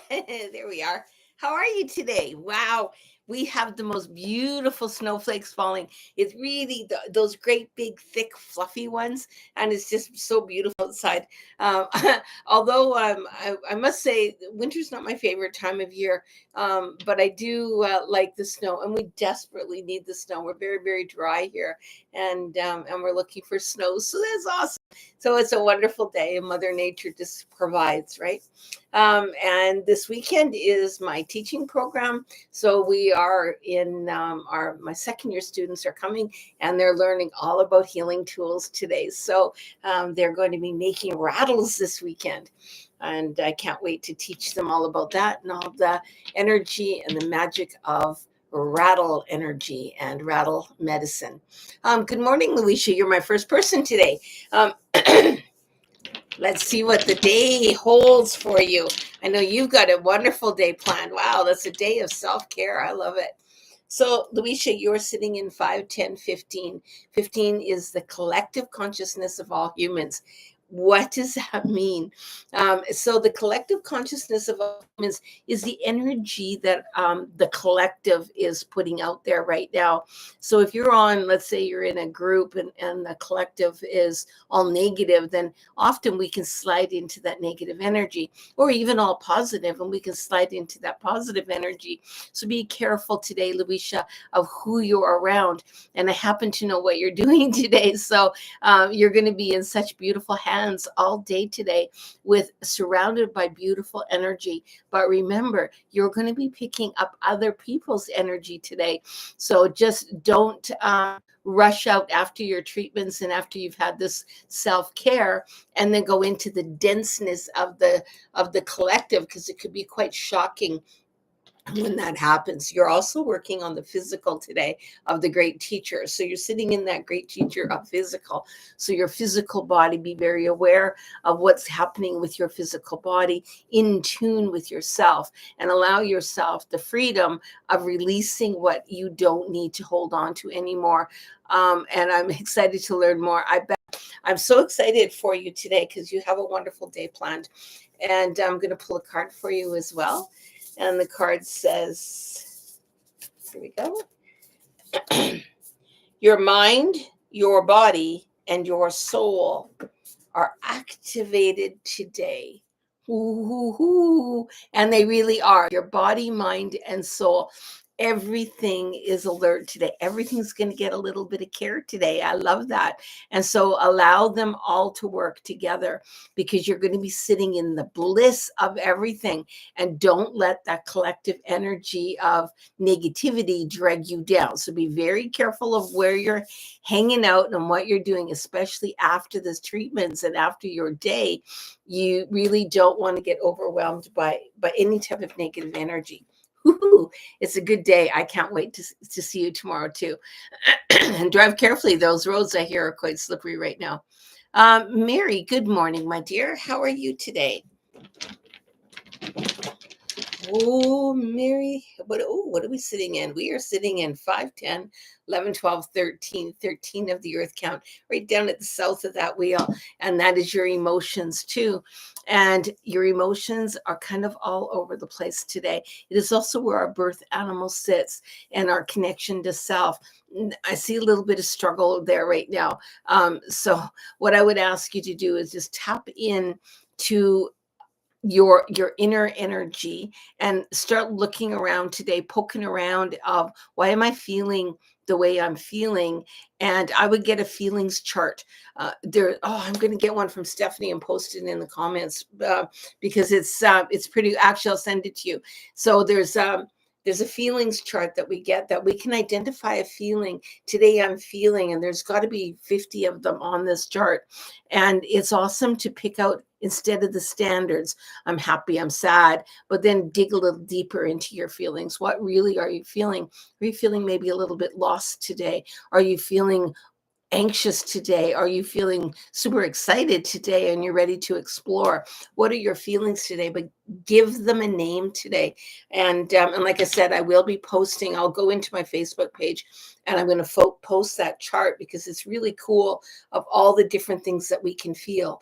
There we are. How are you today? Wow, we have the most beautiful snowflakes falling. It's really those great, big, thick, fluffy ones, and it's just so beautiful outside. Um, although I must say, winter's not my favorite time of year, but I do like the snow, and we desperately need the snow. We're very, very dry here, and we're looking for snow, so that's awesome. So it's a wonderful day, and Mother Nature just provides, right? And this weekend is my teaching program. So we are in our my second year students are coming and they're learning all about healing tools today. So they're going to be making rattles this weekend. And I can't wait to teach them all about that and all the energy and the magic of rattle energy and rattle medicine. Good morning, Luisha. You're my first person today. Um, Let's see what the day holds for you. I know you've got a wonderful day planned. Wow, that's a day of self-care. I love it. So, Luisha, you're sitting in 5, 10, 15. 15 is the collective consciousness of all humans. What does that mean? So, the collective consciousness of all humans is the energy that the collective is putting out there right now. So, if you're on, let's say you're in a group and the collective is all negative, then often we can slide into that negative energy, or even all positive, and we can slide into that positive energy. So be careful today, Luisha, of who you're around. And I happen to know what you're doing today. So you're going to be in such beautiful hands all day today, with surrounded by beautiful energy. But remember, you're going to be picking up other people's energy today. So just don't rush out after your treatments and after you've had this self-care, and then go into the denseness of the collective, because it could be quite shocking when that happens. You're also working on the physical today of the great teacher. So you're sitting in that great teacher of physical. So your physical body, be very aware of what's happening with your physical body, in tune with yourself, and allow yourself the freedom of releasing what you don't need to hold on to anymore. And I'm excited to learn more. I'm so excited for you today because you have a wonderful day planned. And I'm going to pull a card for you as well. And the card says, here we go. Your mind, your body, and your soul are activated today. Ooh, and they really are. Your body, mind, and soul. Everything is alert today. Everything's going to get a little bit of care today. I love that. And so allow them all to work together, because you're going to be sitting in the bliss of everything. And don't let that collective energy of negativity drag you down. So be very careful of where you're hanging out and what you're doing, especially after the treatments and after your day. You really don't want to get overwhelmed by any type of negative energy. Woo-hoo. It's a good day. I can't wait to see you tomorrow too. And drive carefully. Those roads I hear are quite slippery right now. Mary, good morning, my dear. How are you today? Oh, Mary, what are we sitting in? We are sitting in 5, 10, 11, 12, 13, 13 of the earth count, right down at the south of that wheel. And that is your emotions too. And your emotions are kind of all over the place today. It is also where our birth animal sits and our connection to self. I see a little bit of struggle there right now. So what I would ask you to do is just tap in to your inner energy and start looking around today, poking around of, why am I feeling the way I'm feeling? And I would get a feelings chart. I'm going to get one from Stephanie and post it in the comments, because it's pretty. Actually, I'll send it to you. So there's a feelings chart that we get, that we can identify a feeling. Today I'm feeling, and there's got to be 50 of them on this chart. And it's awesome to pick out, instead of the standards, I'm happy, I'm sad, but then dig a little deeper into your feelings. What really are you feeling? Are you feeling maybe a little bit lost today? Are you feeling anxious today? Are you feeling super excited today and you're ready to explore? What are your feelings today? But give them a name today. And like I said, I will be posting. I'll go into my Facebook page and I'm going to post that chart, because it's really cool, of all the different things that we can feel,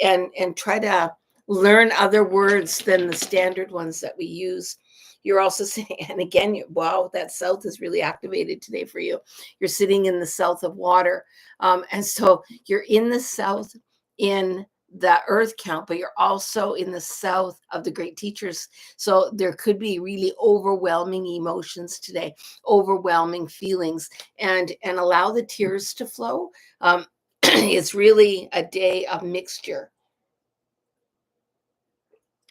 and try to learn other words than the standard ones that we use. You're also saying, and again, wow, that south is really activated today for you. You're sitting in the south of water. And so you're in the south in the earth count, but you're also in the south of the great teachers. So there could be really overwhelming emotions today, overwhelming feelings, and allow the tears to flow. It's really a day of mixture.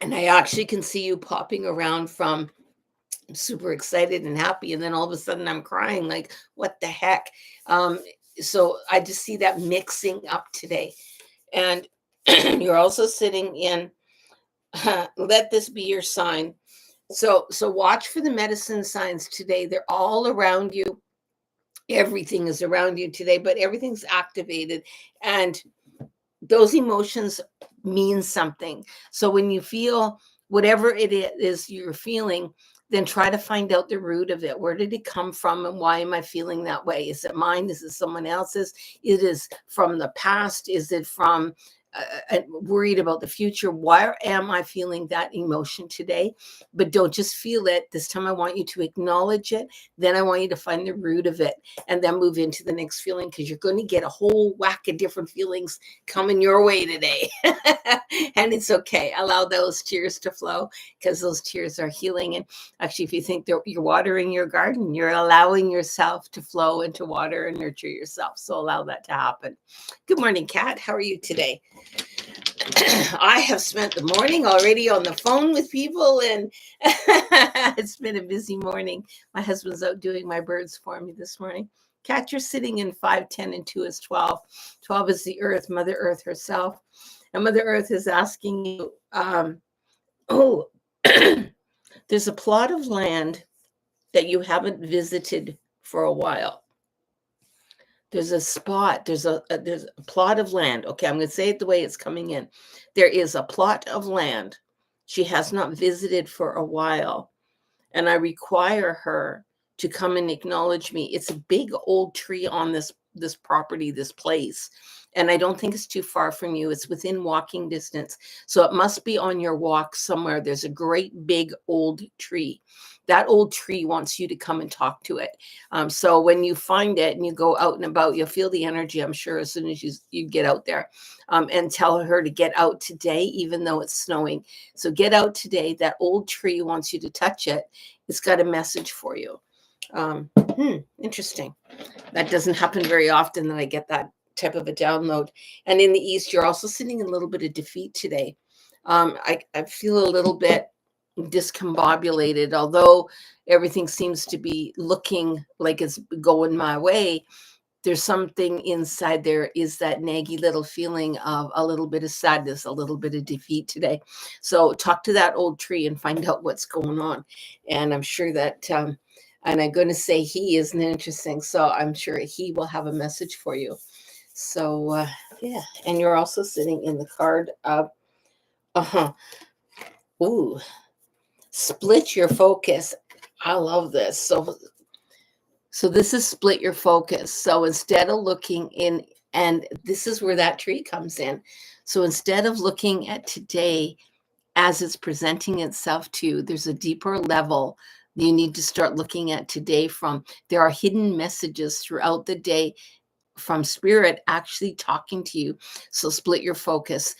And I actually can see you popping around from I'm super excited and happy, and then all of a sudden I'm crying, like, what the heck? Um, so I just see that mixing up today. And you're also sitting in, let this be your sign. So watch for the medicine signs today. They're all around you. Everything is around you today, but everything's activated. And those emotions mean something. So when you feel whatever it is you're feeling, then try to find out the root of it. Where did it come from and why am I feeling that way? Is it mine? Is it someone else's? It is from the past. Is it from worried about the future? Why am I feeling that emotion today? But don't just feel it. This time I want you to acknowledge it. Then I want you to find the root of it and then move into the next feeling, because you're going to get a whole whack of different feelings coming your way today. And it's okay. Allow those tears to flow, because those tears are healing. And actually, if you think that you're watering your garden, you're allowing yourself to flow into water and nurture yourself. So allow that to happen. Good morning, Kat. How are you today? I have spent the morning already on the phone with people, and it's been a busy morning. My husband's out doing my birds for me this morning. Kat, you're sitting in 5, 10, and 2 is 12. 12 is the earth, Mother Earth herself. And Mother Earth is asking you, there's a plot of land that you haven't visited for a while. There's a spot, there's a plot of land. Okay, I'm going to say it the way it's coming in. There is a plot of land she has not visited for a while, and I require her to come and acknowledge me. It's a big old tree on this property, this place, and I don't think it's too far from you. It's within walking distance, so it must be on your walk somewhere. There's a great big old tree. That old tree wants you to come and talk to it. So when you find it and you go out and about, you'll feel the energy, I'm sure, as soon as you get out there. And tell her to get out today, even though it's snowing. So get out today. That old tree wants you to touch it. It's got a message for you. Interesting. That doesn't happen very often that I get that type of a download. And in the East, you're also sitting in a little bit of defeat today. I feel a little bit discombobulated, although everything seems to be looking like it's going my way. There's something inside there is that naggy little feeling of a little bit of sadness, a little bit of defeat today. So talk to that old tree and find out what's going on. And I'm sure that, and I'm going to say he isn't interesting. So I'm sure he will have a message for you. So yeah. And you're also sitting in the card of, ooh, split your focus. I love this. So this is split your focus. So instead of looking in, and this is where that tree comes in. So instead of looking at today as it's presenting itself to you, there's a deeper level you need to start looking at today from. There are hidden messages throughout the day from spirit actually talking to you. So split your focus.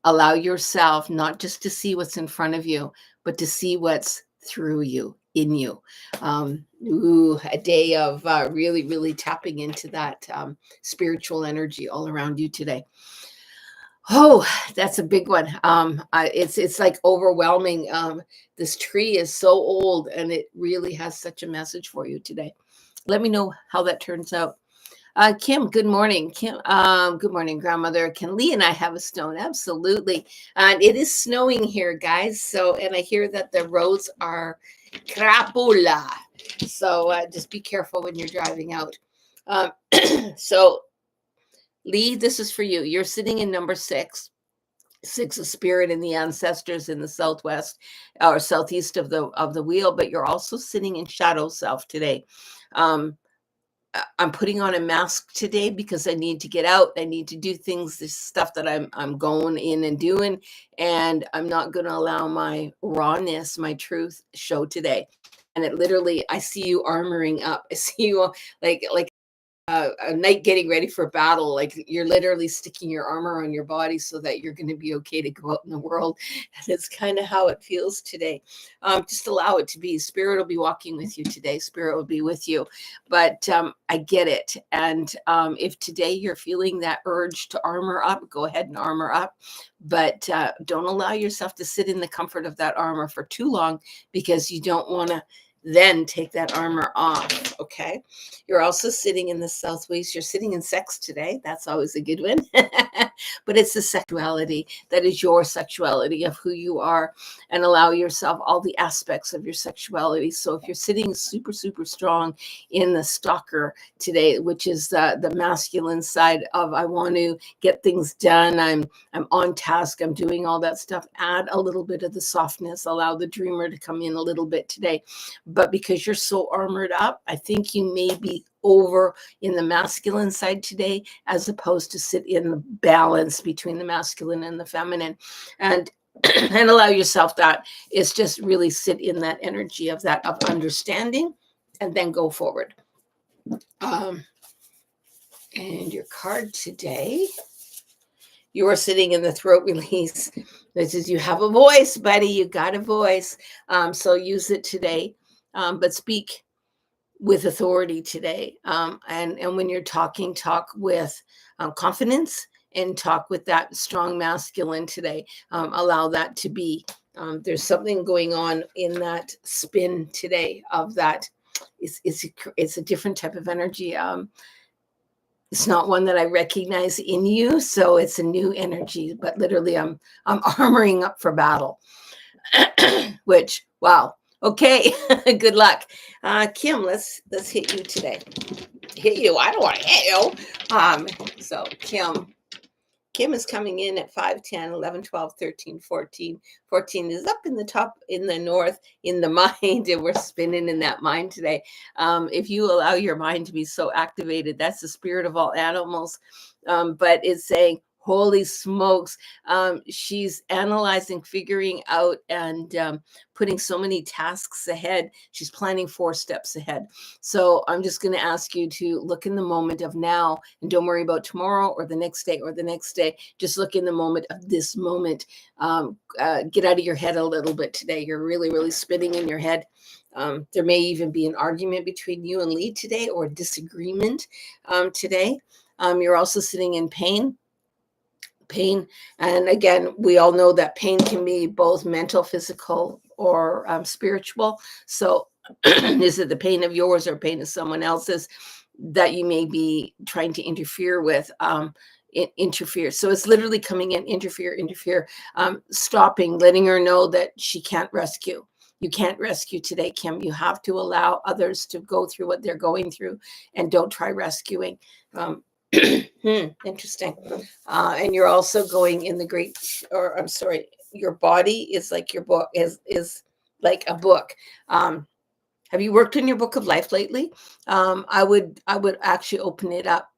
Allow yourself not just to see what's in front of you, but to see what's through you, in you. A day of really, really tapping into that spiritual energy all around you today. Oh, that's a big one. It's like overwhelming. This tree is so old, and it really has such a message for you today. Let me know how that turns out. Kim, good morning. Kim, good morning, grandmother. Can Lee and I have a stone? Absolutely. And it is snowing here, guys. So, and I hear that the roads are crapula. So just be careful when you're driving out. So, Lee, this is for you. You're sitting in number 6. 6 of spirit and the ancestors in the southwest or southeast of the wheel, but you're also sitting in shadow self today. I'm putting on a mask today because I need to get out. I need to do things, this stuff that I'm going in and doing, and I'm not going to allow my rawness, my truth show today. And it literally, I see you armoring up. I see you like a knight getting ready for battle. Like you're literally sticking your armor on your body so that you're going to be okay to go out in the world. And it's kind of how it feels today. Just allow it to be. Spirit will be walking with you today. Spirit will be with you. But I get it. And if today you're feeling that urge to armor up, go ahead and armor up. But don't allow yourself to sit in the comfort of that armor for too long, because you don't want to then take that armor off. Okay. You're also sitting in the southwest. You're sitting in sex today. That's always a good one. But it's the sexuality that is your sexuality of who you are, and allow yourself all the aspects of your sexuality. So if you're sitting super, super strong in the stalker today, which is the masculine side of, I want to get things done. I'm on task. I'm doing all that stuff. Add a little bit of the softness. Allow the dreamer to come in a little bit today. But because you're so armored up, I think you may be over in the masculine side today, as opposed to sit in the balance between the masculine and the feminine. And and allow yourself that. It's just really sit in that energy of that, of understanding, and then go forward. And your card today, you are sitting in the throat release. This is, you have a voice, buddy. You got a voice. So use it today. But speak with authority today. And when you're talking, talk with confidence, and talk with that strong masculine today. Allow that to be. There's something going on in that spin today of that. It's a different type of energy. It's not one that I recognize in you, so it's a new energy. But literally, I'm armoring up for battle. Which, wow. Okay, good luck. Kim, let's hit you today. Hit you. I don't want to hit you. So Kim is coming in at 5, 10, 11, 12, 13, 14. 14 is up in the top in the north in the mind, and we're spinning in that mind today. If you allow your mind to be so activated, that's the spirit of all animals. But it's saying, holy smokes, she's analyzing, figuring out, and putting so many tasks ahead. She's planning 4 steps ahead. So I'm just going to ask you to look in the moment of now, and don't worry about tomorrow or the next day or the next day. Just look in the moment of this moment. Get out of your head a little bit today. You're really, really spinning in your head. There may even be an argument between you and Lee today, or disagreement today. You're also sitting in pain. And again, we all know that pain can be both mental, physical, or spiritual. So is it the pain of yours or pain of someone else's that you may be trying to interfere with? Interfere. So it's literally coming in, interfere, stopping, letting her know that she can't rescue. You can't rescue today, Kim. You have to allow others to go through what they're going through, and don't try rescuing. Interesting. And you're also going in the great, or I'm sorry, your body is like your book is like a book. Have you worked on your book of life lately? I would actually open it up.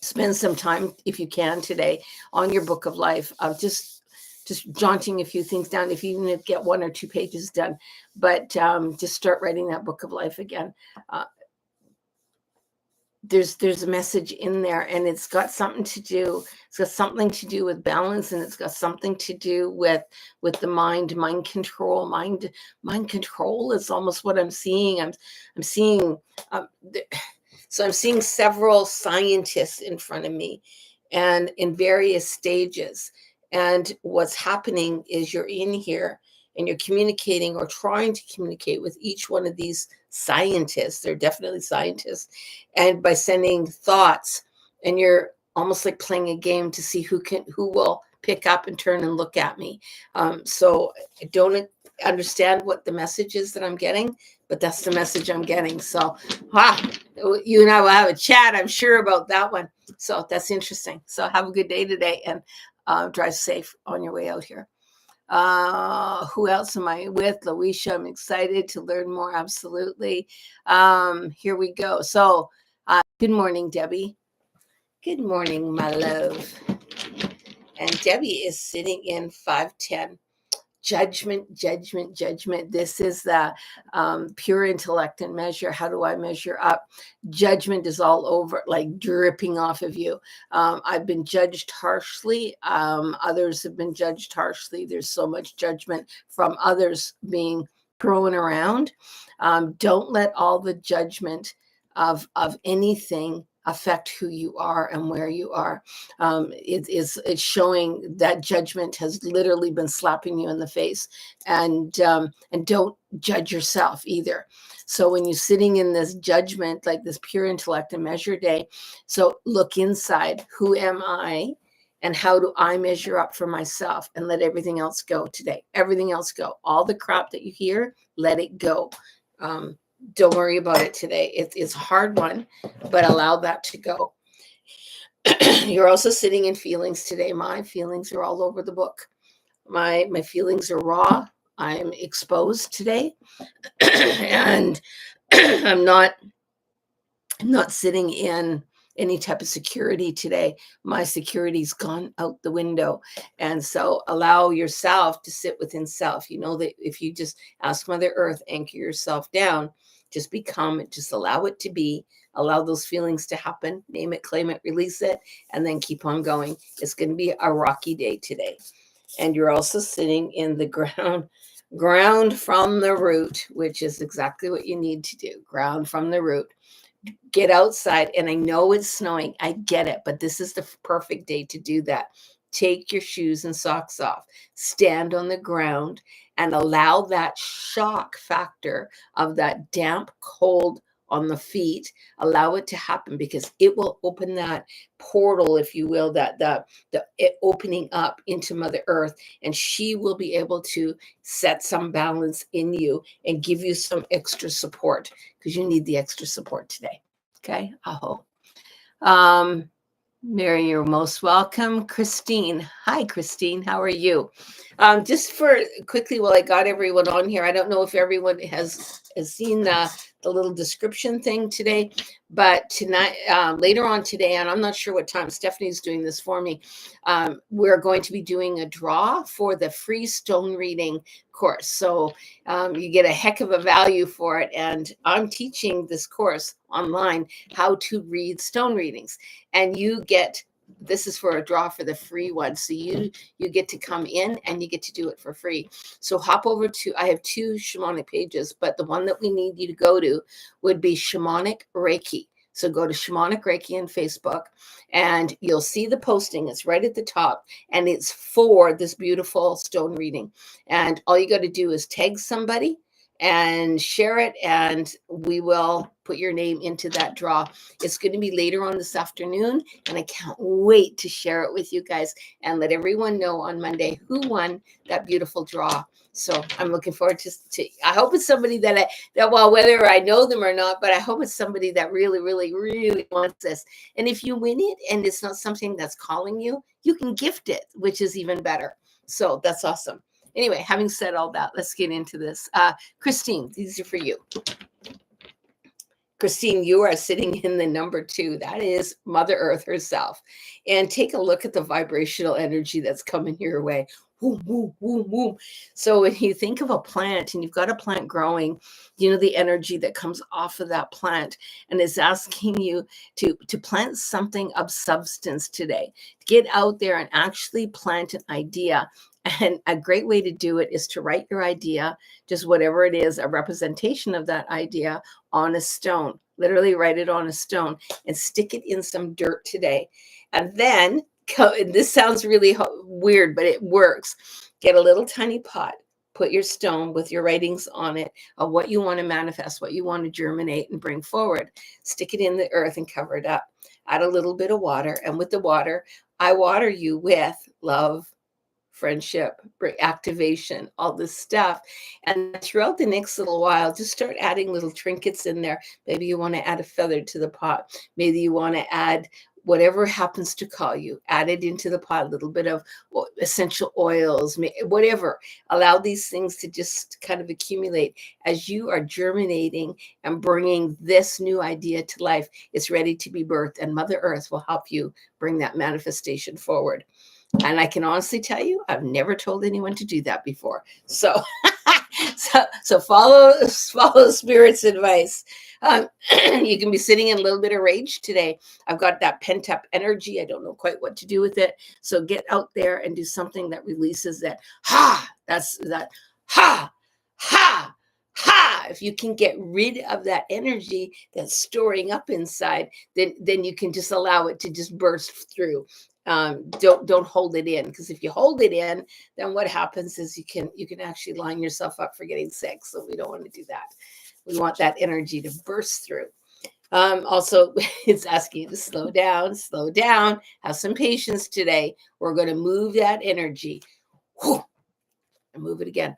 Spend some time, if you can, today on your book of life, of just jaunting a few things down, if you even get 1 or 2 pages done. But just start writing that book of life again. There's a message in there, and it's got something to do with balance, and it's got something to do with the mind control. Mind control is almost what I'm seeing. I'm seeing so I'm seeing several scientists in front of me, and in various stages. And what's happening is you're in here, and you're communicating, or trying to communicate, with each one of these scientists. They're definitely scientists. And by sending thoughts, and you're almost like playing a game to see who will pick up and turn and look at me. So I don't understand what the message is that I'm getting, but that's the message I'm getting. So you and I will have a chat, I'm sure, about that one. So that's interesting. So have a good day today, and drive safe on your way out here. Who else am I with? Loisha, I'm excited to learn more. Absolutely. Here we go. So Good morning, Debbie. Good morning, my love. And Debbie is sitting in 510. Judgment, judgment, judgment. This is the pure intellect and measure. How do I measure up? Judgment is all over, like dripping off of you. I've been judged harshly. Others have been judged harshly. There's so much judgment from others being thrown around. Don't let all the judgment of anything affect who you are and where you are. It's showing that judgment has literally been slapping you in the face, and don't judge yourself either. So when you're sitting in this judgment, like this pure intellect and measure day, so look inside. Who am I? And how do I measure up for myself, and let everything else go today? Everything else go. All the crap that you hear, let it go. Don't worry about it today. It's a hard one, but allow that to go. You're also sitting in feelings today. My feelings are all over the book. My feelings are raw. I'm exposed today. And I'm not sitting in any type of security today. My security's gone out the window. And so allow yourself to sit within self. You know that if you just ask Mother Earth, anchor yourself down, just become it, just allow it to be, allow those feelings to happen, name it, claim it, release it, and then keep on going. It's going to be a rocky day today. And you're also sitting in the ground from the root, which is exactly what you need to do. Ground from the root. Get outside. And I know it's snowing. I get it. But this is the perfect day to do that. Take your shoes and socks off. Stand on the ground and allow that shock factor of that damp, cold on the feet, allow it to happen, because it will open that portal, if you will, it opening up into Mother Earth, and she will be able to set some balance in you and give you some extra support, because you need the extra support today. Okay, aho. Mary, you're most welcome. Christine. Hi, Christine. How are you? Just for quickly, while I got everyone on here, I don't know if everyone has seen the little description thing today, but tonight, later on today, and I'm not sure what time, Stephanie's doing this for me, we're going to be doing a draw for the free stone reading course. So you get a heck of a value for it. And I'm teaching this course online, how to read stone readings. And you get, this is for a draw for the free one. So you get to come in and you get to do it for free. So hop over to, I have 2 shamanic pages, but the one that we need you to go to would be Shamanic Reiki. So go to Shamanic Reiki on Facebook and you'll see the posting. It's right at the top, and it's for this beautiful stone reading. And all you got to do is tag somebody and share it, and we will put your name into that draw. It's going to be later on this afternoon, and I can't wait to share it with you guys and let everyone know on Monday who won that beautiful draw. So I'm looking forward to I hope it's somebody that well, whether I know them or not, but I hope it's somebody that really, really, really wants this. And if you win it and it's not something that's calling you, you can gift it, which is even better. So that's awesome. Anyway, having said all that, let's get into this. Christine, these are for you. Christine, you are sitting in the number 2. That is Mother Earth herself. And take a look at the vibrational energy that's coming your way. Woo, woo, woo, woo. So when you think of a plant and you've got a plant growing, you know the energy that comes off of that plant, and is asking you to plant something of substance today. Get out there and actually plant an idea. And a great way to do it is to write your idea, just whatever it is, a representation of that idea on a stone. Literally write it on a stone and stick it in some dirt today. And then, this sounds really weird, but it works. Get a little tiny pot, put your stone with your writings on it of what you want to manifest, what you want to germinate and bring forward. Stick it in the earth and cover it up. Add a little bit of water. And with the water, I water you with love, friendship, activation, all this stuff. And throughout the next little while, just start adding little trinkets in there. Maybe you want to add a feather to the pot. Maybe you want to add whatever happens to call you, add it into the pot, a little bit of essential oils, whatever. Allow these things to just kind of accumulate as you are germinating and bringing this new idea to life. It's ready to be birthed, and Mother Earth will help you bring that manifestation forward. And I can honestly tell you, I've never told anyone to do that before. So, so follow Spirit's advice. You can be sitting in a little bit of rage today. I've got that pent up energy. I don't know quite what to do with it. So get out there and do something that releases that. That's that. Ha, ha. If you can get rid of that energy that's storing up inside, then you can just allow it to just burst through. Don't hold it in, because if you hold it in, then what happens is you can actually line yourself up for getting sick. So we don't want to do that. We want that energy to burst through. Also, it's asking you to slow down, have some patience today. We're going to move that energy, and move it again,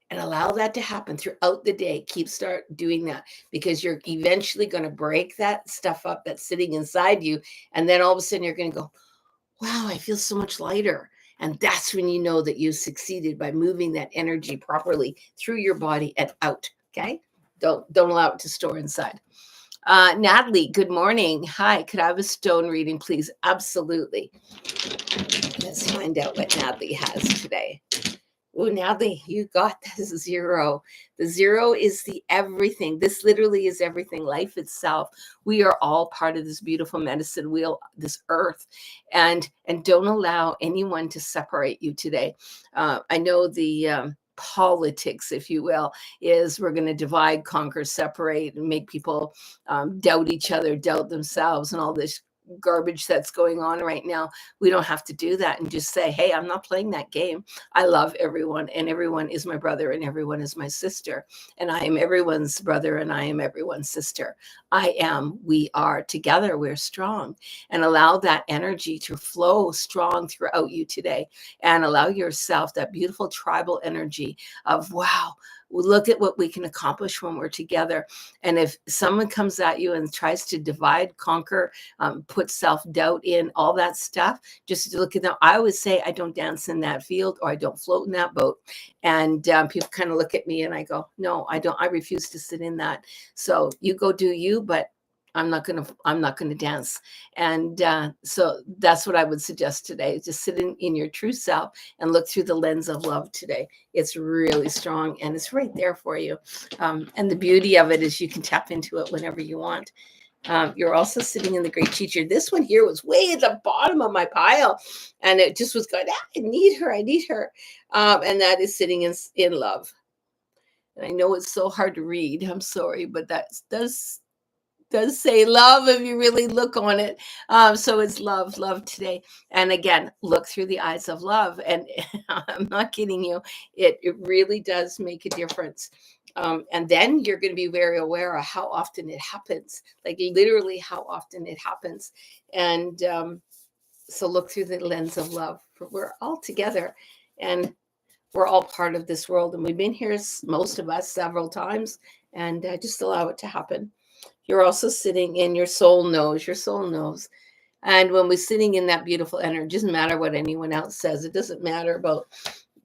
and allow that to happen throughout the day. Start doing that, because you're eventually going to break that stuff up that's sitting inside you. And then all of a sudden you're going to go, wow, I feel so much lighter. And that's when you know that you succeeded, by moving that energy properly through your body and out. Okay. Don't allow it to store inside. Natalie, good morning. Hi, could I have a stone reading, please? Absolutely. Let's find out what Natalie has today. Oh, Natalie, you got this 0. The 0 is the everything. This literally is everything, life itself. We are all part of this beautiful medicine wheel, this earth, and don't allow anyone to separate you today. I know the politics, if you will, is we're going to divide, conquer, separate, and make people doubt each other, doubt themselves, and all this garbage that's going on right now. We don't have to do that, and just say, hey, I'm not playing that game. I love everyone, and everyone is my brother, and everyone is my sister, and I am everyone's brother, and I am everyone's sister. We are together, we're strong. And allow that energy to flow strong throughout you today, and allow yourself that beautiful tribal energy of, wow, look at what we can accomplish when we're together. And if someone comes at you and tries to divide, conquer, put self-doubt in, all that stuff, just look at them. I always say, I don't dance in that field, or I don't float in that boat. And people kind of look at me and I go, no, I don't. I refuse to sit in that. So you go do you, but I'm not going to dance. And so that's what I would suggest today. Just sit in your true self and look through the lens of love today. It's really strong, and it's right there for you. And the beauty of it is you can tap into it whenever you want. You're also sitting in the great teacher. This one here was way at the bottom of my pile, and it just was going, I need her. And that is sitting in love. And I know it's so hard to read. I'm sorry, but that does say love if you really look on it. So it's love today. And again, look through the eyes of love. And I'm not kidding you. It really does make a difference. And then you're going to be very aware of how often it happens, like literally how often it happens. And so look through the lens of love. We're all together, and we're all part of this world. And we've been here, most of us, several times, and just allow it to happen. You're also sitting in your soul knows. And when we're sitting in that beautiful energy, it doesn't matter what anyone else says. It doesn't matter about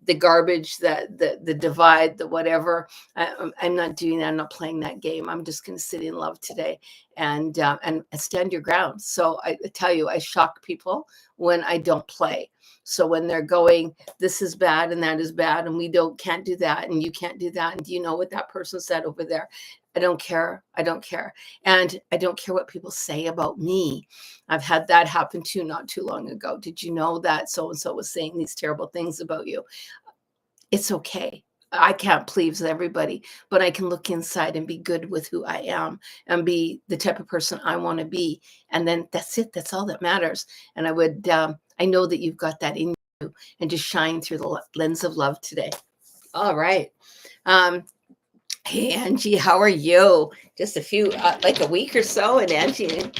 the garbage, the divide, the whatever. I'm not doing that. I'm not playing that game. I'm just going to sit in love today and stand your ground. So I tell you, I shock people when I don't play. So when they're going, this is bad and that is bad, and can't do that, and you can't do that, and do you know what that person said over there? I don't care. And I don't care what people say about me. I've had that happen too, not too long ago. Did you know that so-and-so was saying these terrible things about you? It's okay. I can't please everybody, but I can look inside and be good with who I am and be the type of person I want to be. And then that's it. That's all that matters. And I know that you've got that in you, and just shine through the lens of love today. All right. Hey, Angie, how are you? Just a few, like a week or so, and Angie,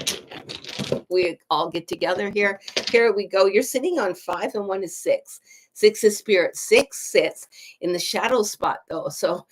we all get together here. Here we go. You're sitting on 5 and 1 is 6. 6 is spirit. 6 sits in the shadow spot though. So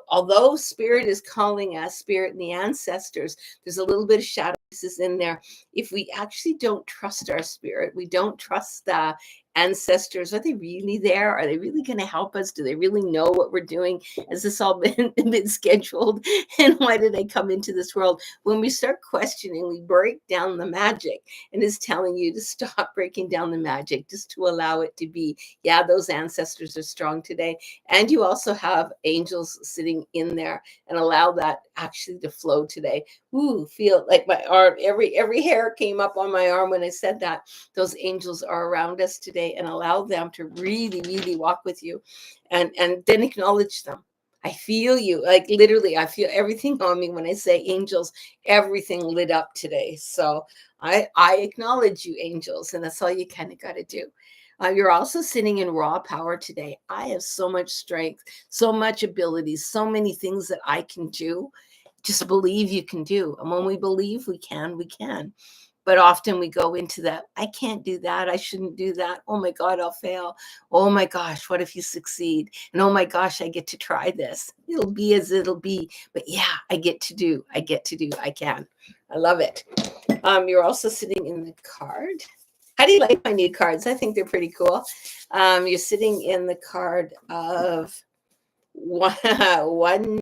although spirit is calling us, spirit and the ancestors, there's a little bit of shadow pieces in there. If we actually don't trust our spirit, we don't trust the ancestors. Are they really there? Are they really going to help us? Do they really know what we're doing? Has this all been scheduled? And why did I come into this world? When we start questioning, we break down the magic, and it's telling you to stop breaking down the magic, just to allow it to be. Yeah, those ancestors are strong today. And you also have angels sitting in there, and allow that actually to flow today. Ooh, feel like my arm, every hair came up on my arm when I said that. Those angels are around us today, and allow them to really, really walk with you, and then acknowledge them. I feel you, like literally, I feel everything on me when I say angels, everything lit up today. So I acknowledge you, angels, and that's all you kind of got to do. You're also sitting in raw power today. I have so much strength, so much ability, so many things that I can do. Just believe you can do. And when we believe we can, we can. But often we go into that, I can't do that. I shouldn't do that. Oh my God, I'll fail. Oh my gosh, what if you succeed? And oh my gosh, I get to try this. It'll be as it'll be. But yeah, I can. I love it. You're also sitting in the card. How do you like my new cards? I think they're pretty cool. You're sitting in the card of one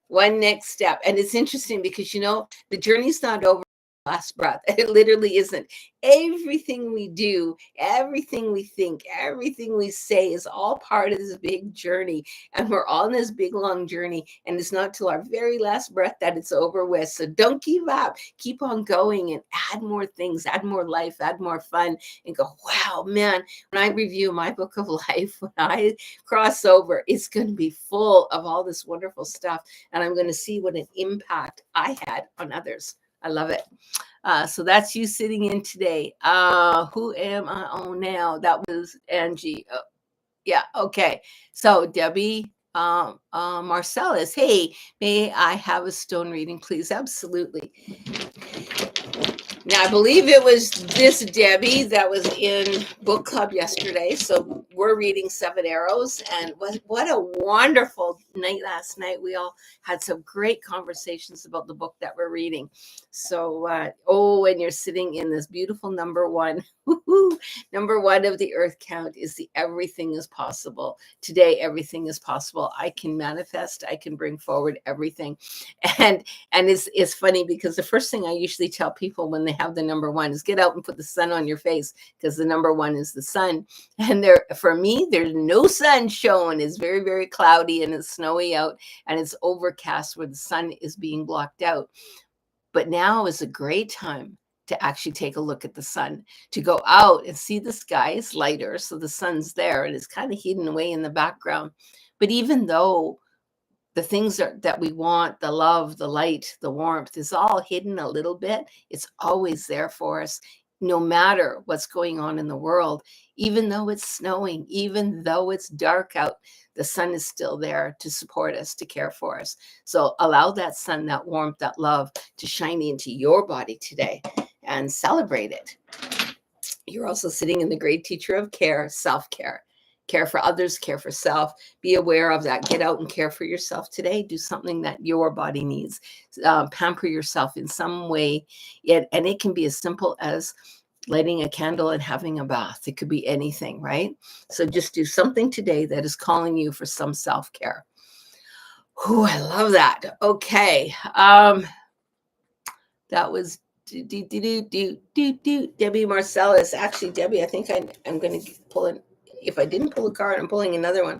next step. And it's interesting because, the journey's not over last breath. It literally isn't. Everything we do, everything we think, everything we say is all part of this big journey. And we're on this big, long journey. And it's not till our very last breath that it's over with. So don't give up. Keep on going and add more things, add more life, add more fun, and go, wow, man, when I review my book of life, when I cross over, it's going to be full of all this wonderful stuff. And I'm going to see what an impact I had on others. I love it. So that's you sitting in today. Who am I on now? That was Angie. Yeah. Okay. So Debbie Marcellus. Hey, may I have a stone reading, please? Absolutely. Now, I believe it was this Debbie that was in book club yesterday. So we're reading Seven Arrows, and what a wonderful night last night. We all had some great conversations about the book that we're reading. So, and you're sitting in this beautiful number one. Number one of the earth count is the everything is possible. Today, everything is possible. I can manifest. I can bring forward everything. And it's funny because the first thing I usually tell people when they have the number one is get out and put the sun on your face, because the number one is the sun. And for me, there's no sun showing. It's very, very cloudy and it's snowy out and it's overcast where the sun is being blocked out. But now is a great time to actually take a look at the sun, to go out and see the sky is lighter. So the sun's there and it's kind of hidden away in the background. But even though the things that we want, the love, the light, the warmth is all hidden a little bit, it's always there for us, no matter what's going on in the world. Even though it's snowing, even though it's dark out, the sun is still there to support us, to care for us. So allow that sun, that warmth, that love to shine into your body today and celebrate it. You're also sitting in the great teacher of care, self-care. Care for others, care for self. Be aware of that. Get out and care for yourself today. Do something that your body needs. Pamper yourself in some way. And it can be as simple as lighting a candle and having a bath. It could be anything, right? So just do something today that is calling you for some self-care. Oh, I love that. Okay. That was Debbie Marcellus. Actually, Debbie, I think I'm going to pull it. If I didn't pull a card, I'm pulling another one.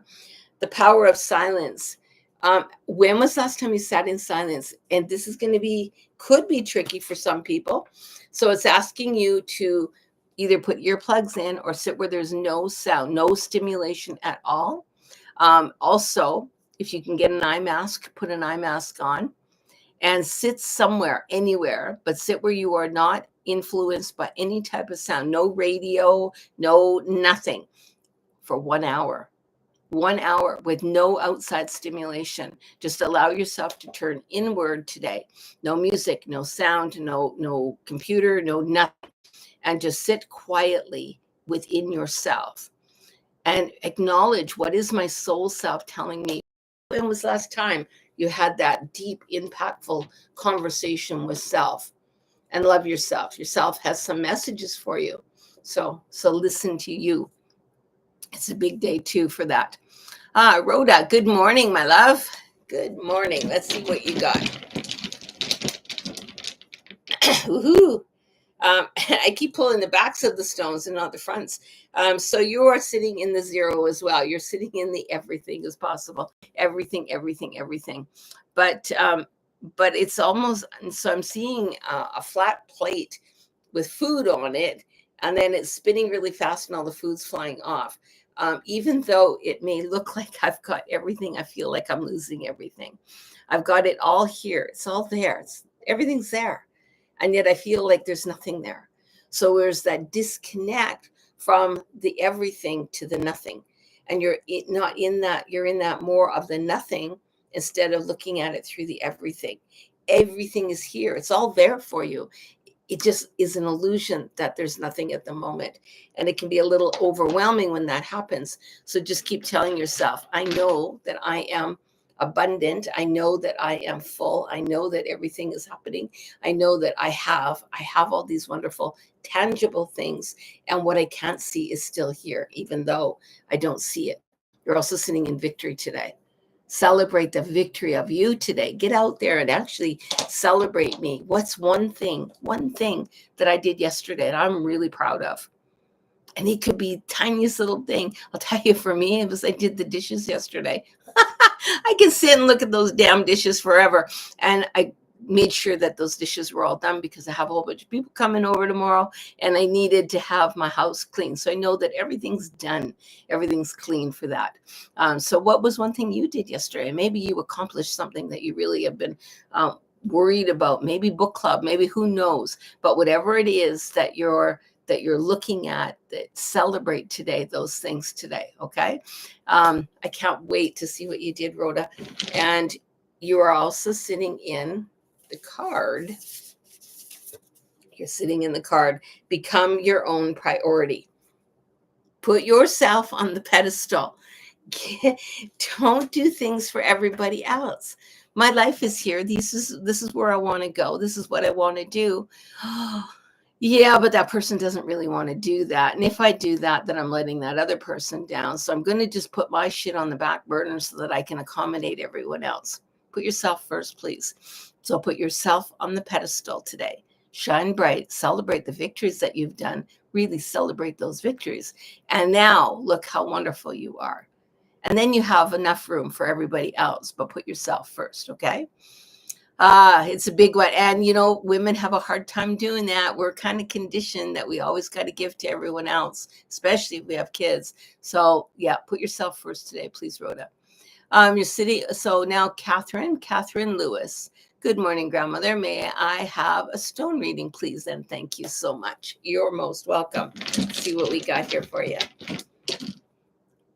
The power of silence. When was the last time you sat in silence? And this is could be tricky for some people. So it's asking you to either put earplugs in or sit where there's no sound, no stimulation at all. Also, if you can get an eye mask, put an eye mask on and sit somewhere, anywhere, but sit where you are not influenced by any type of sound, no radio, no nothing, for 1 hour. 1 hour with no outside stimulation. Just allow yourself to turn inward today. No music, no sound, no computer, no nothing. And just sit quietly within yourself and acknowledge, what is my soul self telling me? When was the last time you had that deep, impactful conversation with self? And love yourself. Yourself has some messages for you. So listen to you. It's a big day too for that. Rhoda, good morning, my love. Good morning. Let's see what you got. Woohoo. I keep pulling the backs of the stones and not the fronts. So you are sitting in the zero as well. You're sitting in the everything is possible. Everything, everything, everything. But it's almost, and so I'm seeing a flat plate with food on it, and then it's spinning really fast and all the food's flying off. Even though it may look like I've got everything, I feel like I'm losing everything. I've got it all here. It's all there. Everything's there. And yet I feel like there's nothing there. So there's that disconnect from the everything to the nothing. And you're not in that, you're in that more of the nothing instead of looking at it through the everything. Everything is here. It's all there for you. It just is an illusion that there's nothing at the moment. And it can be a little overwhelming when that happens. So just keep telling yourself, I know that I am abundant. I know that I am full. I know that everything is happening. I know that I have all these wonderful, tangible things. And what I can't see is still here, even though I don't see it. You're also sitting in victory today. Celebrate the victory of you today. Get out there and actually celebrate me. What's one thing that I did yesterday that I'm really proud of? And it could be tiniest little thing. I'll tell you, for me, it was I did the dishes yesterday. I can sit and look at those damn dishes forever. And I made sure that those dishes were all done because I have a whole bunch of people coming over tomorrow and I needed to have my house clean. So I know that everything's done. Everything's clean for that. So what was one thing you did yesterday? Maybe you accomplished something that you really have been worried about. Maybe book club, maybe who knows. But whatever it is that you're looking at, that celebrate today, those things today. Okay. I can't wait to see what you did, Rhoda. And you are also sitting in the card. You're sitting in the card. Become your own priority. Put yourself on the pedestal. Don't do things for everybody else. My life is here. This is where I want to go. This is what I want to do. Yeah, but that person doesn't really want to do that. And if I do that, then I'm letting that other person down. So I'm going to just put my shit on the back burner so that I can accommodate everyone else. Put yourself first, please. So put yourself on the pedestal today. Shine bright. Celebrate the victories that you've done. Really celebrate those victories. And now look how wonderful you are. And then you have enough room for everybody else, but put yourself first, okay? It's a big one. And, women have a hard time doing that. We're kind of conditioned that we always got to give to everyone else, especially if we have kids. So, yeah, put yourself first today, please, Rhoda. You're sitting. So now, Catherine Lewis. Good morning, grandmother. May I have a stone reading, please? And thank you so much. You're most welcome. Let's see what we got here for you.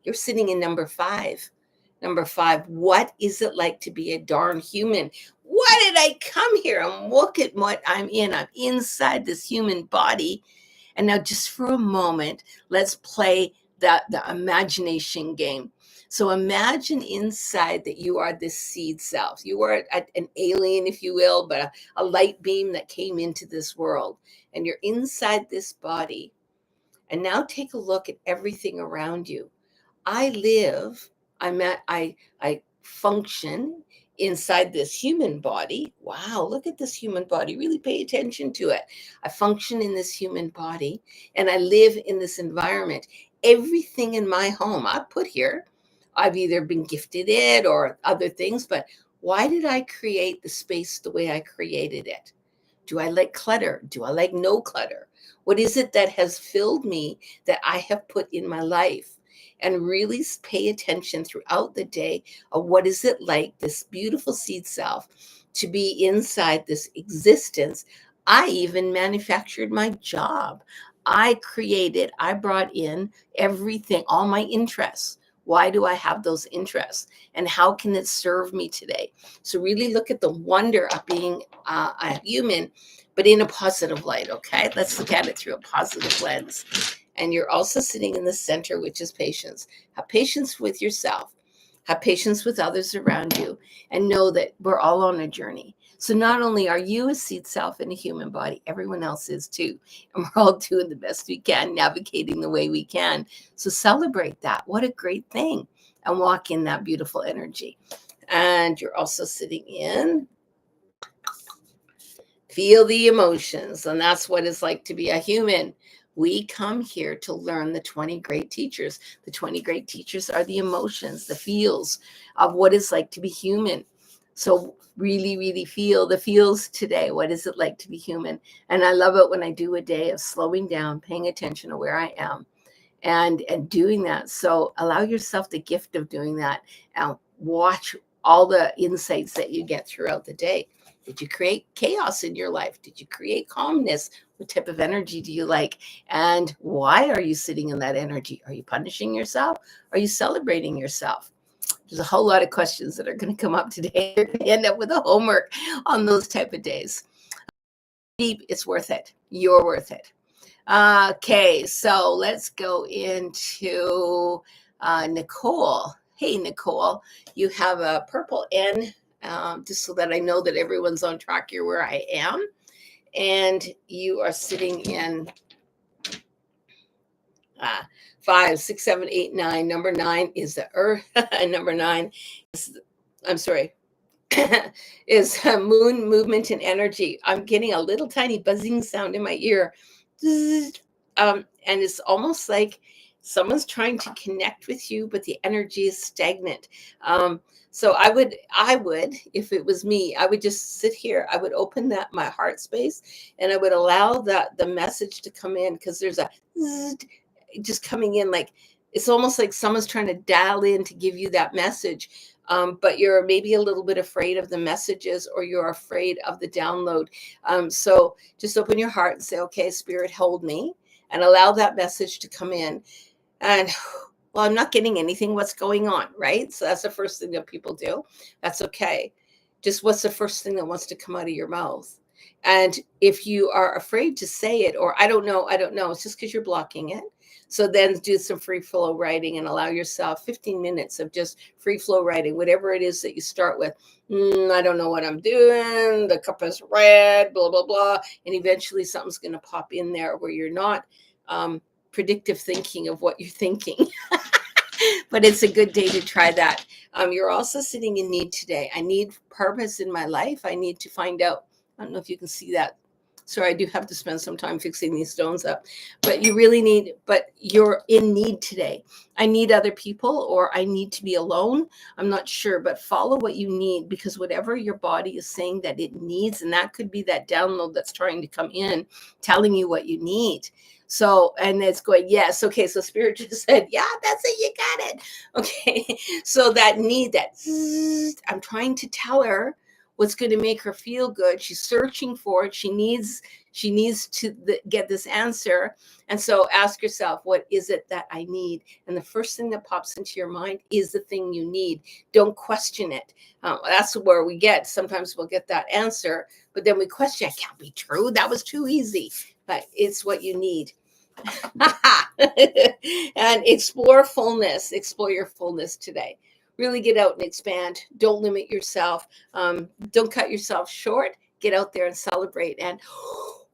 You're sitting in number 5. Number 5, what is it like to be a darn human? Why did I come here and look at what I'm in? I'm inside this human body. And now just for a moment, let's play the imagination game. So imagine inside that you are this seed self. You are an alien, if you will, but a light beam that came into this world. And you're inside this body. And now take a look at everything around you. I function inside this human body. Wow, look at this human body. Really pay attention to it. I function in this human body and I live in this environment. Everything in my home I put here, I've either been gifted it or other things, but why did I create the space the way I created it? Do I like clutter? Do I like no clutter? What is it that has filled me that I have put in my life? And really pay attention throughout the day of what is it like, this beautiful seed self, to be inside this existence. I even manufactured my job. I brought in everything, all my interests. Why do I have those interests? And how can it serve me today? So really look at the wonder of being a human, but in a positive light, okay? Let's look at it through a positive lens. And you're also sitting in the center, which is patience. Have patience with yourself. Have patience with others around you, and know that we're all on a journey. So not only are you a seed self in a human body, everyone else is too. And we're all doing the best we can, navigating the way we can. So celebrate that. What a great thing. And walk in that beautiful energy. And you're also sitting in, feel the emotions. And that's what it's like to be a human. We come here to learn the 20 great teachers. The 20 great teachers are the emotions, the feels of what it's like to be human. So really, really feel the feels today. What is it like to be human? And I love it when I do a day of slowing down, paying attention to where I am and doing that. So allow yourself the gift of doing that and watch all the insights that you get throughout the day. Did you create chaos in your life? Did you create calmness? What type of energy do you like? And why are you sitting in that energy? Are you punishing yourself? Are you celebrating yourself? There's a whole lot of questions that are going to come up today. You're going to end up with a homework on those type of days. Deep, it's worth it. You're worth it. Okay, so let's go into Nicole. Hey, Nicole, you have a purple N, just so that I know that everyone's on track here where I am. And you are sitting in 5, 6, 7, 8, 9. Number 9 is the earth. Number 9 is, I'm sorry, is moon movement and energy. I'm getting a little tiny buzzing sound in my ear. And it's almost like someone's trying to connect with you, but the energy is stagnant. So I would, if it was me, I would just sit here. I would open that my heart space, and I would allow the message to come in, because there's a just coming in, like it's almost like someone's trying to dial in to give you that message. But you're maybe a little bit afraid of the messages, or you're afraid of the download. So just open your heart and say, okay, Spirit, hold me, and allow that message to come in. And well, I'm not getting anything. What's going on? Right. So that's the first thing that people do. That's okay. Just what's the first thing that wants to come out of your mouth? And if you are afraid to say it, or I don't know, it's just because you're blocking it. So then do some free flow writing and allow yourself 15 minutes of just free flow writing, whatever it is that you start with. I don't know what I'm doing. The cup is red, blah, blah, blah. And eventually something's going to pop in there where you're not predictive thinking of what you're thinking. But it's a good day to try that. You're also sitting in need today. I need purpose in my life. I need to find out. I don't know if you can see that. Sorry, I do have to spend some time fixing these stones up, but you really need, but you're in need today. I need other people, or I need to be alone. I'm not sure, but follow what you need, because whatever your body is saying that it needs, and that could be that download that's trying to come in, telling you what you need. So, and it's going, yes. Okay. So Spirit just said, yeah, that's it. You got it. Okay. So that need, that I'm trying to tell her what's going to make her feel good. She's searching for it. She needs to get this answer. And so ask yourself, what is it that I need? And the first thing that pops into your mind is the thing you need. Don't question it. That's where we get, sometimes we'll get that answer, but then we question, it can't be true. That was too easy, but it's what you need. And explore fullness. Explore your fullness today. Really get out and expand. Don't limit yourself. Don't cut yourself short. Get out there and celebrate. And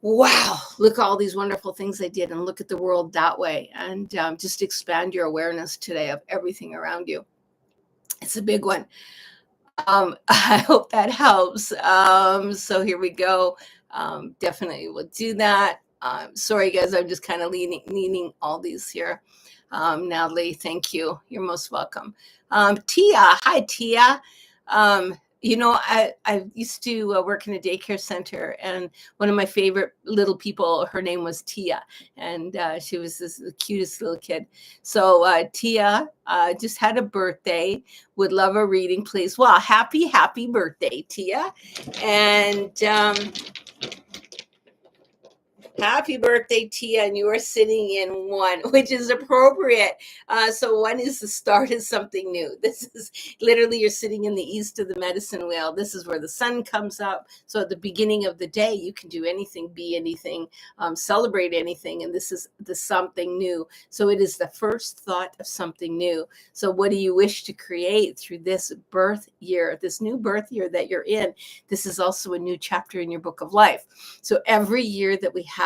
wow, look at all these wonderful things I did, and look at the world that way. And just expand your awareness today of everything around you. It's a big one. I hope that helps. So here we go. Definitely will do that. Sorry, guys, I'm just kind of leaning all these here. Natalie, thank you. You're most welcome. Tia, hi, Tia. I used to work in a daycare center, and one of my favorite little people, her name was Tia, and she was the cutest little kid. So Tia just had a birthday. Would love a reading, please. Well, happy birthday, Tia. And Happy birthday, Tia, and you are sitting in one, which is appropriate. So one is the start of something new. This is literally you're sitting in the east of the medicine wheel. This is where the sun comes up. So at the beginning of the day, you can do anything, be anything, celebrate anything, and this is the something new. So it is the first thought of something new. So what do you wish to create through this birth year, this new birth year that you're in? This is also a new chapter in your book of life. So every year that we have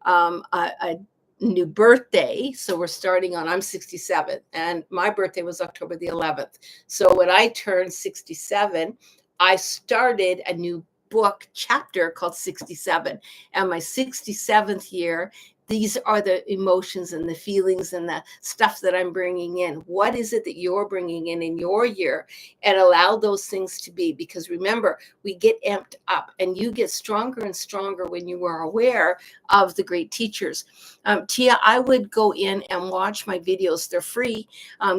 a new birthday, so we're starting on, I'm 67, and my birthday was October the 11th. So when I turned 67, I started a new book chapter called 67. And my 67th year, these are the emotions and the feelings and the stuff that I'm bringing in. What is it that you're bringing in your year? And allow those things to be, because remember, we get amped up and you get stronger and stronger when you are aware of the great teachers. Tia, I would go in and watch my videos. They're free.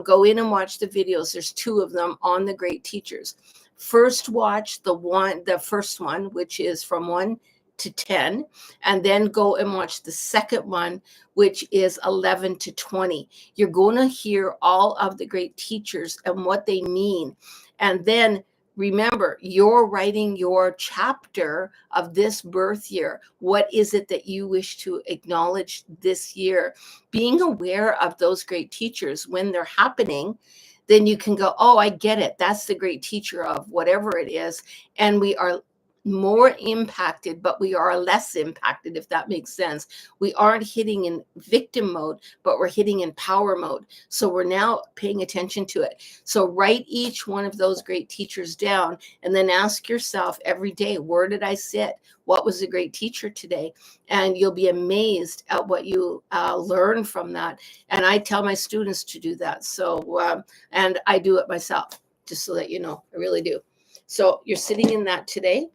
Go in and watch the videos. There's 2 of them on the great teachers. First, watch the first one, which is from 1 to 10, and then go and watch the second one, which is 11 to 20. You're going to hear all of the great teachers and what they mean. And then remember, you're writing your chapter of this birth year. What is it that you wish to acknowledge this year? Being aware of those great teachers when they're happening, then you can go, oh, I get it. That's the great teacher of whatever it is. And we are more impacted, but we are less impacted, if that makes sense. We aren't hitting in victim mode, but we're hitting in power mode. So we're now paying attention to it. So write each one of those great teachers down and then ask yourself every day, where did I sit? What was a great teacher today? And you'll be amazed at what you learn from that. And I tell my students to do that. So, and I do it myself, just so that you know, I really do. So you're sitting in that today.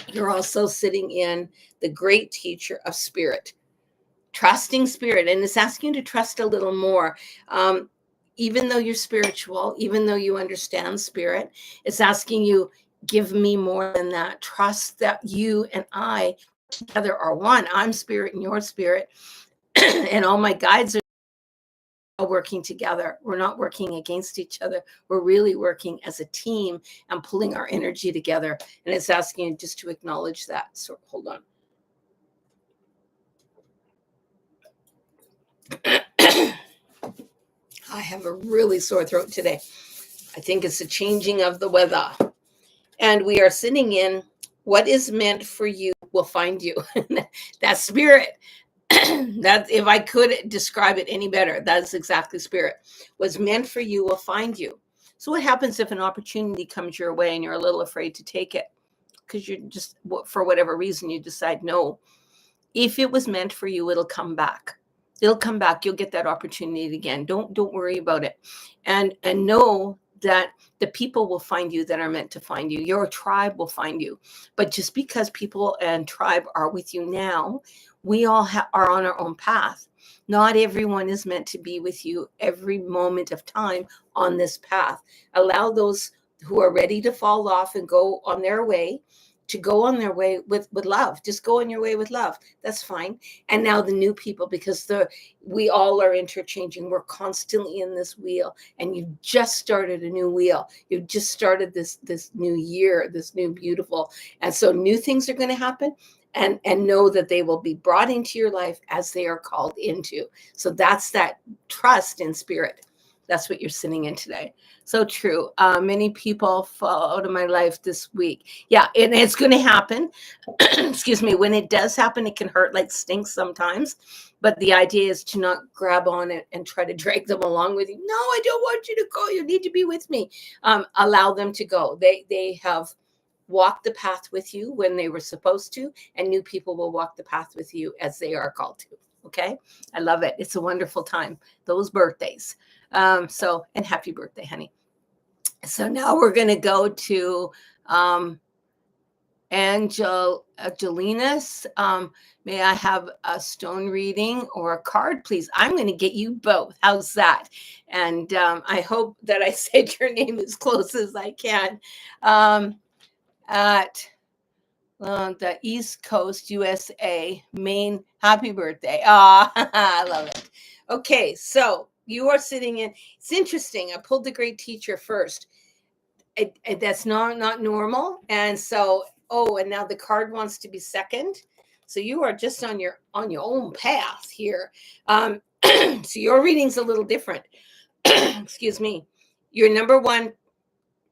You're also sitting in the great teacher of spirit, trusting spirit. And it's asking you to trust a little more. Even though you're spiritual, even though you understand spirit, it's asking you, give me more than that. Trust that you and I together are one. I'm spirit and you're spirit. And all my guides are working together. We're not working against each other. We're really working as a team and pulling our energy together. And it's asking you just to acknowledge that. So hold on. I have a really sore throat today. I think it's the changing of the weather. And we are sitting in what is meant for you will find you. That's spirit. That, if I could describe it any better, that's exactly spirit. What's meant for you will find you. So what happens if an opportunity comes your way and you're a little afraid to take it because you're just, for whatever reason, you decide no? If it was meant for you, it'll come back. It'll come back. You'll get that opportunity again. Don't worry about it. And know that the people will find you that are meant to find you. Your tribe will find you. But just because people and tribe are with you now, we all are on our own path. Not everyone is meant to be with you every moment of time on this path. Allow those who are ready to fall off and go on their way to go on their way with love. Just go on your way with love. That's fine. And now the new people, because we all are interchanging. We're constantly in this wheel, and you've just started a new wheel. You've just started this new year, this new beautiful. And so new things are going to happen. And know that they will be brought into your life as they are called into. So that's that trust in spirit. That's what you're sitting in today. So true. Many people fall out of my life this week. Yeah, and it's going to happen. Excuse me. When it does happen, it can hurt like stinks sometimes. But the idea is to not grab on it and try to drag them along with you. No, I don't want you to go. You need to be with me. Allow them to go. They have walked the path with you when they were supposed to, and new people will walk the path with you as they are called to. Okay. I love it. It's a wonderful time. Those birthdays. And happy birthday, honey. So now we're going to go to Angelinas. May I have a stone reading or a card, please? I'm going to get you both. How's that? And I hope that I said your name as close as I can. The East Coast, USA, Maine. Happy birthday. Ah, I love it. Okay, so you are sitting in, it's interesting. I pulled the great teacher first. That's not normal. And so, oh, and now the card wants to be second. So you are just on your own path here. So your reading's a little different. Excuse me. Your number one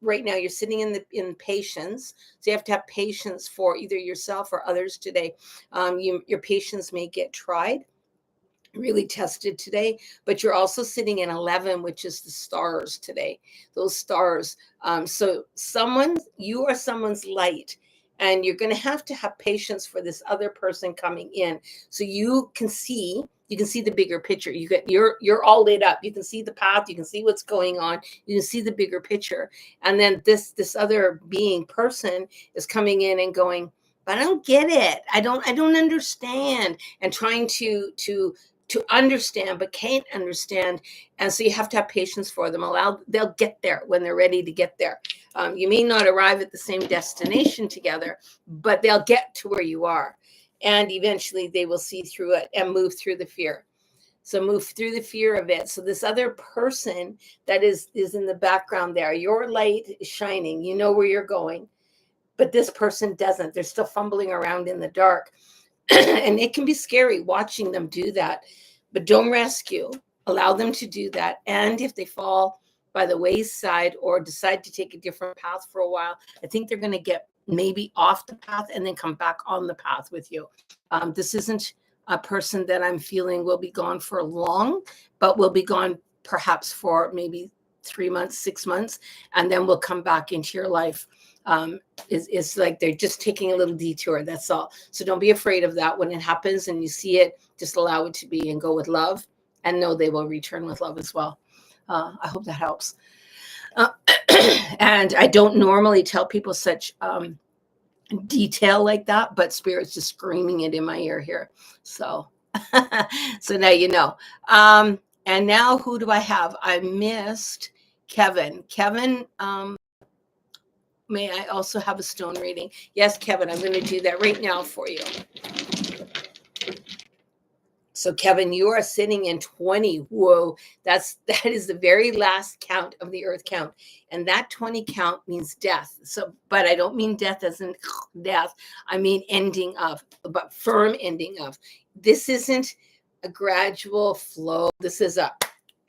right now, you're sitting in patience, so you have to have patience for either yourself or others today. Your patience may get tried, really tested today, but you're also sitting in 11, which is the stars today, those stars. So you are someone's light, and you're going to have patience for this other person coming in, so you can see the bigger picture. You're all lit up, you can see the path, you can see what's going on, you can see the bigger picture. And then this other person is coming in and going, but I don't get it, I don't understand, and trying to understand but can't understand. And so you have to have patience for them. They'll get there when they're ready to get there. You may not arrive at the same destination together, but they'll get to where you are, and eventually they will see through it and move through the fear. So move through the fear of it. So this other person that is in the background there, your light is shining, you know where you're going, but this person doesn't. They're still fumbling around in the dark. And it can be scary watching them do that, but don't rescue. Allow them to do that. And if they fall by the wayside or decide to take a different path for a while, I think they're going to get maybe off the path and then come back on the path with you. This isn't a person that I'm feeling will be gone for long, but will be gone perhaps for maybe 3 months, 6 months, and then will come back into your life. It's like they're just taking a little detour, that's all. So don't be afraid of that. When it happens and you see it, just allow it to be and go with love, and know they will return with love as well. I hope that helps. And I don't normally tell people such detail like that, but Spirit's just screaming it in my ear here. So so now you know. And now who do I have? I missed Kevin. Kevin, may I also have a stone reading? Yes, Kevin, I'm going to do that right now for you. So Kevin, you are sitting in 20. Whoa, that is the very last count of the earth count. And that 20 count means death. So, but I don't mean death as in death. I mean ending of, but firm ending of. This isn't a gradual flow. This is a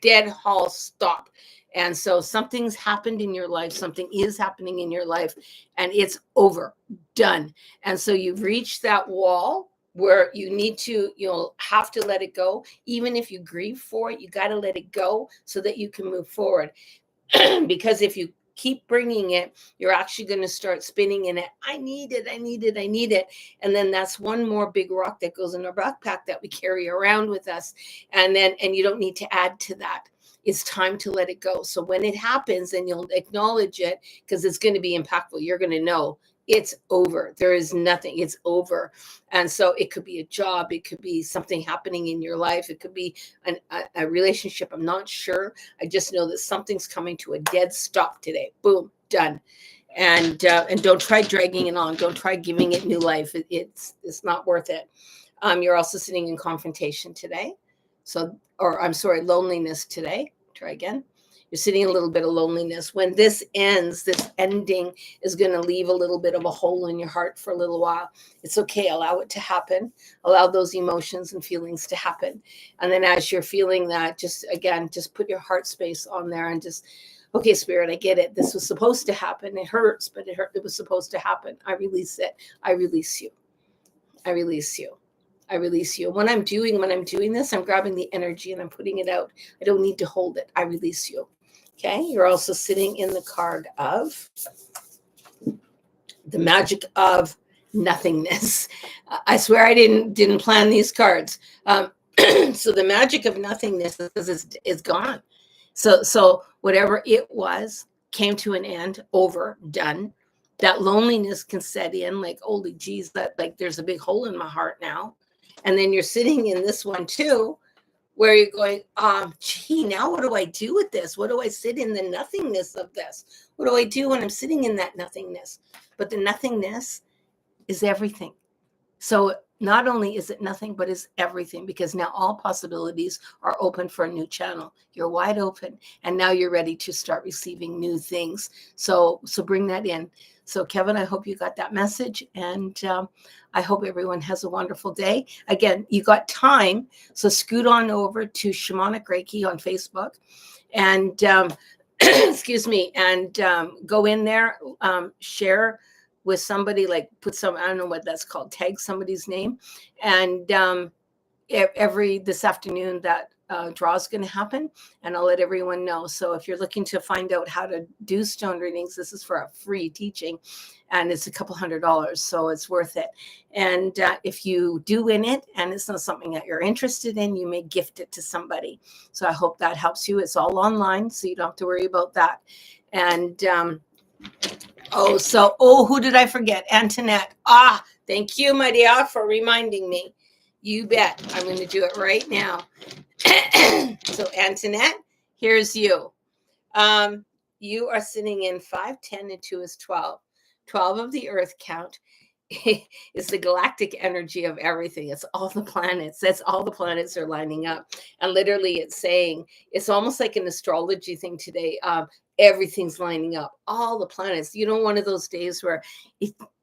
dead halt stop. And so something's happened in your life, something is happening in your life, and it's over, done. And so you've reached that wall where you'll have to let it go. Even if you grieve for it, you got to let it go so that you can move forward. Because if you keep bringing it, you're actually going to start spinning in it. I need it. And then that's one more big rock that goes in our backpack that we carry around with us. And you don't need to add to that. It's time to let it go. So when it happens, and you'll acknowledge it, because it's going to be impactful. You're going to know it's over. There is nothing. It's over. And so it could be a job. It could be something happening in your life. It could be a relationship. I'm not sure. I just know that something's coming to a dead stop today. Boom, done. And don't try dragging it on. Don't try giving it new life. It's not worth it. You're also sitting in confrontation today. Loneliness today. Try again. You're sitting in a little bit of loneliness. When this ends, this ending is going to leave a little bit of a hole in your heart for a little while. It's okay. Allow it to happen. Allow those emotions and feelings to happen. And then as you're feeling that, just put your heart space on there and just, okay, Spirit, I get it. This was supposed to happen. It hurts, but it was supposed to happen. I release it. I release you. I release you. I release you. When I'm doing this, I'm grabbing the energy and I'm putting it out. I don't need to hold it. I release you. Okay. You're also sitting in the card of the magic of nothingness. I swear I didn't plan these cards. So the magic of nothingness is gone. So whatever it was came to an end, over, done. That loneliness can set in, like, holy geez, that, like, there's a big hole in my heart now. And then you're sitting in this one too, where you're going, now what do I do with this? What do I sit in the nothingness of this? What do I do when I'm sitting in that nothingness? But the nothingness is everything. So not only is it nothing, but is everything, because now all possibilities are open for a new channel. You're wide open, and now you're ready to start receiving new things. So bring that in. So Kevin, I hope you got that message, and I hope everyone has a wonderful day. Again, you got time, so scoot on over to Shamanic Reiki on Facebook, and excuse me, and go in there, share with somebody, like put some, I don't know what that's called, tag somebody's name. And this afternoon that draw is going to happen, and I'll let everyone know. So if you're looking to find out how to do stone readings, this is for a free teaching, and it's a couple $100, so it's worth it. And if you do win it and it's not something that you're interested in, you may gift it to somebody. So I hope that helps you. It's all online, so you don't have to worry about that. And who did I forget? Antoinette. Thank you, my dear, for reminding me. You bet. I'm going to do it right now. So Antoinette, here's you. You are sitting in 5, 10, and 2 is 12. 12 of the earth count is the galactic energy of everything. It's all the planets. That's all the planets are lining up. And literally it's saying, it's almost like an astrology thing today. Everything's lining up, all the planets. You know, one of those days where,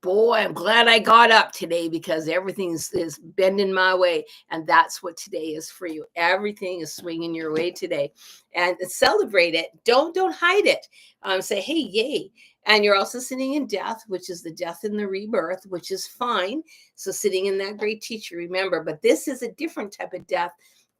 boy, I'm glad I got up today because everything is bending my way. And that's what today is for you. Everything is swinging your way today. And celebrate it. Don't hide it. Say, hey, yay. And you're also sitting in death, which is the death and the rebirth, which is fine. So sitting in that great teacher, remember, but this is a different type of death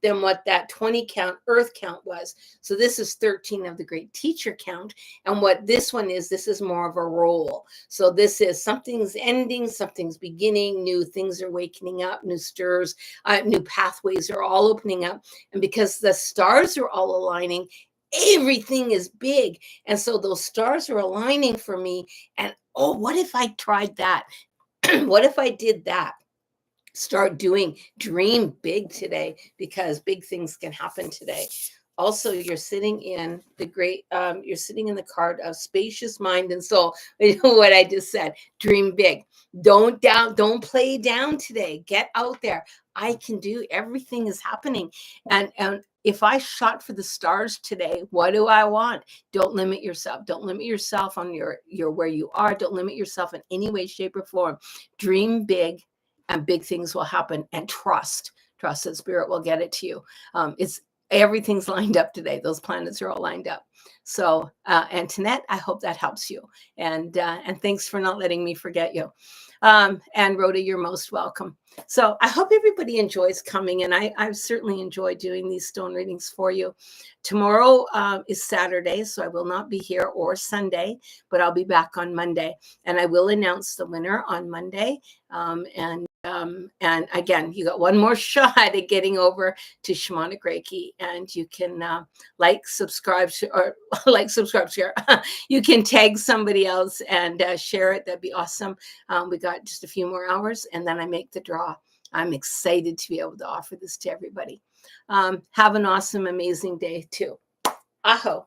than what that 20 count earth count was. So this is 13 of the great teacher count. And what this one is, this is more of a roll. So this is something's ending, something's beginning, new things are waking up, new stirs, new pathways are all opening up. And because the stars are all aligning, everything is big. And so those stars are aligning for me. And what if I tried that? What if I did that? Start doing, dream big today, because big things can happen today. Also, you're sitting in the great, you're sitting in the card of spacious mind and soul. You know what I just said, dream big. Don't play down today. Get out there. I can do, everything is happening. And if I shot for the stars today, what do I want? Don't limit yourself. Don't limit yourself on your where you are. Don't limit yourself in any way, shape, or form. Dream big, and big things will happen. And trust that spirit will get it to you. Everything's lined up today. Those planets are all lined up. So Antoinette, I hope that helps you. And thanks for not letting me forget you. And Rhoda, you're most welcome. So I hope everybody enjoys coming. And I've certainly enjoyed doing these stone readings for you. Tomorrow is Saturday, so I will not be here, or Sunday, but I'll be back on Monday. And I will announce the winner on Monday. And again, you got one more shot at getting over to Shamanic Reiki, and you can subscribe, share. You can tag somebody else and share it. That'd be awesome. We got just a few more hours, and then I make the draw. I'm excited to be able to offer this to everybody. Have an awesome, amazing day too. Aho.